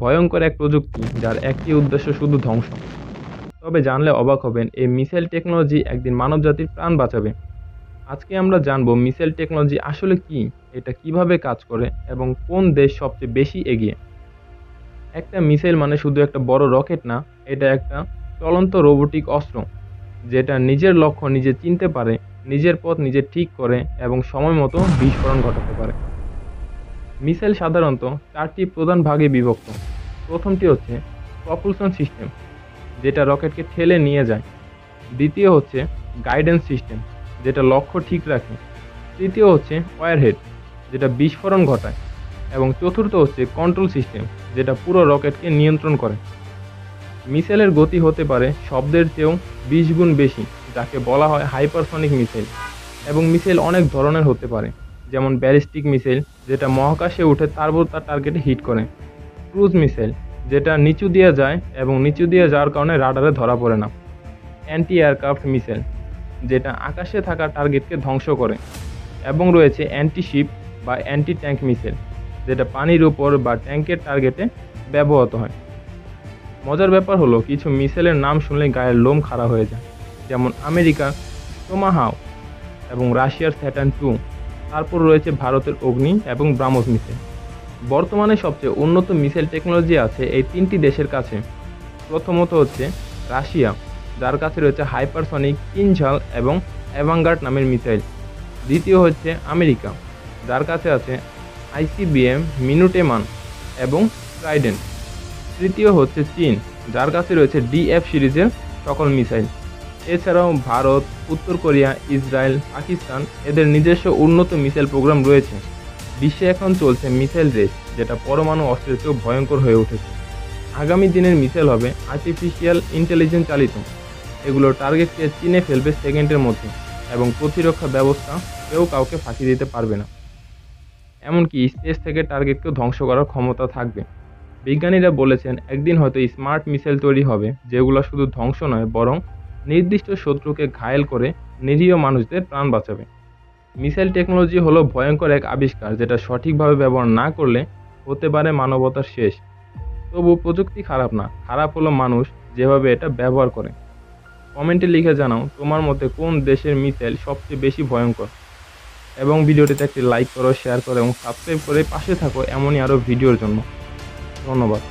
ভয়ঙ্কর এক প্রযুক্তি যার একটি উদ্দেশ্য শুধু ধ্বংস। তবে জানলে অবাক হবেন, এই মিসাইল টেকনোলজি একদিন মানবজাতির প্রাণ বাঁচাবে। আজকে আমরা জানব মিসাইল টেকনোলজি আসলে কি, এটা কিভাবে কাজ করে এবং কোন দেশ সবচেয়ে বেশি এগিয়ে। একটা মিসাইল মানে শুধু একটা বড় রকেট না, এটা একটা চলন্ত রোবোটিক অস্ত্র যেটা নিজের লক্ষ্য নিজে চিনতে পারে, নিজের পথ নিজে ঠিক করে এবং সময় মতো বিস্ফোরণ ঘটাতে পারে। মিসাইল সাধারণত চারটি প্রধান ভাগে বিভক্ত। প্রথমটি হচ্ছে প্রপালশন সিস্টেম, যেটা রকেটকে ঠেলে নিয়ে যায়। দ্বিতীয় হচ্ছে গাইডেন্স সিস্টেম, যেটা লক্ষ্য ঠিক রাখে। তৃতীয় হচ্ছে ওয়ারহেড, যেটা বিস্ফোরণ ঘটায়। এবং চতুর্থ হচ্ছে কন্ট্রোল সিস্টেম, যেটা পুরো রকেটকে নিয়ন্ত্রণ করে। মিসাইলের গতি হতে পারে শব্দের চেয়েও 20 গুণ বেশি, যাকে বলা হয় হাইপারসনিক মিসাইল। এবং মিসাইল অনেক ধরনের হতে পারে, যেমন ব্যালিস্টিক মিসাইল, যেটা মহাকাশে উঠে তারপর তার টার্গেটে হিট করে। ক্রুজ মিসাইল, যেটা নিচু দিয়ে যায় এবং নিচু দিয়ে যাওয়ার কারণে রাডারে ধরা পড়ে না। অ্যান্টি এয়ারক্রাফট মিসাইল, যেটা আকাশে থাকা টার্গেটকে ধ্বংস করে। এবং রয়েছে অ্যান্টি শিপ বা অ্যান্টি ট্যাঙ্ক মিসাইল, যেটা পানির উপর বা ট্যাঙ্কের টার্গেটে ব্যবহৃত হয়। মজার ব্যাপার হলো, কিছু মিসাইলের নাম শুনলে গায়ের লোম খাড়া হয়ে যায়, যেমন আমেরিকার টোমাহাউক এবং রাশিয়ার স্যাটার্ন 2। তারপর রয়েছে ভারতের অগ্নি এবং ব্রাহ্মস মিসাইল। বর্তমানে সবচেয়ে উন্নত মিসাইল টেকনোলজি আছে এই তিনটি দেশের কাছে। প্রথমত হচ্ছে রাশিয়া, যার কাছে রয়েছে হাইপারসনিক কিনঝাল এবং অ্যাভাঙ্গার্ড নামের মিসাইল। দ্বিতীয় হচ্ছে আমেরিকা, যার কাছে আছে আইসিবিএম, মিনুটেমান এবং ট্রাইডেন্ট। তৃতীয় হচ্ছে চীন, যার কাছে রয়েছে ডিএফ সিরিজের সকল মিসাইল। এছাড়াও ভারত, উত্তর কোরিয়া, ইসরায়েল, পাকিস্তান এদের নিজস্ব উন্নত মিসাইল প্রোগ্রাম রয়েছে। বিশ্বে এখন চলছে মিসাইল রেস, যেটা পরমাণু অস্ত্রের চেয়েও ভয়ঙ্কর হয়ে উঠেছে। আগামী দিনের মিসাইল হবে আর্টিফিশিয়াল ইন্টেলিজেন্স চালিত। এগুলো টার্গেটকে চিনে ফেলবে সেকেন্ডের মধ্যে এবং প্রতিরক্ষা ব্যবস্থা কেউ কাউকে ফাঁকি দিতে পারবে না। এমনকি স্পেস থেকে টার্গেটকেও ধ্বংস করার ক্ষমতা থাকবে। বিজ্ঞানীরা বলেছেন, একদিন হয়তো স্মার্ট মিসাইল তৈরি হবে, যেগুলো শুধু ধ্বংস নয় বরং নির্দিষ্ট শত্রুকে ঘায়েল করে নিরীহ মানুষদের প্রাণ বাঁচাবে। মিসাইল টেকনোলজি হলো ভয়ঙ্কর এক আবিষ্কার, যেটা সঠিকভাবে ব্যবহার না করলে হতে পারে মানবতার শেষ। তবু প্রযুক্তি খারাপ না, খারাপ হলো মানুষ যেভাবে এটা ব্যবহার করে। কমেন্টে লিখে জানাও তোমার মতে কোন দেশের মিসাইল সবচেয়ে বেশি ভয়ঙ্কর। এবং ভিডিওটিতে একটি লাইক করো, শেয়ার করো এবং সাবস্ক্রাইব করে পাশে থাকো এমনই আরও ভিডিওর জন্য। ধন্যবাদ।